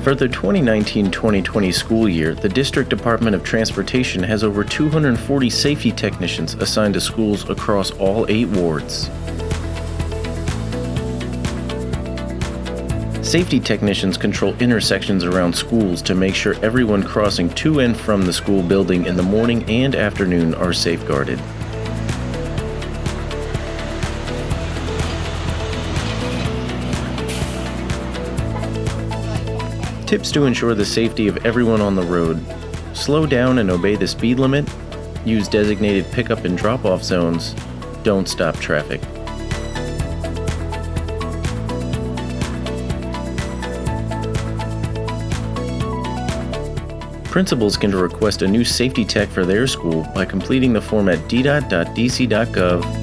For the 2019-2020 school year, the District Department of Transportation has over 240 safety technicians assigned to schools across all 8 wards. Safety technicians control intersections around schools to make sure everyone crossing to and from the school building in the morning and afternoon are safeguarded. Tips to ensure the safety of everyone on the road: slow down and obey the speed limit, use designated pickup and drop-off zones, don't stop traffic. Principals can request a new safety tech for their school by completing the form at ddot.dc.gov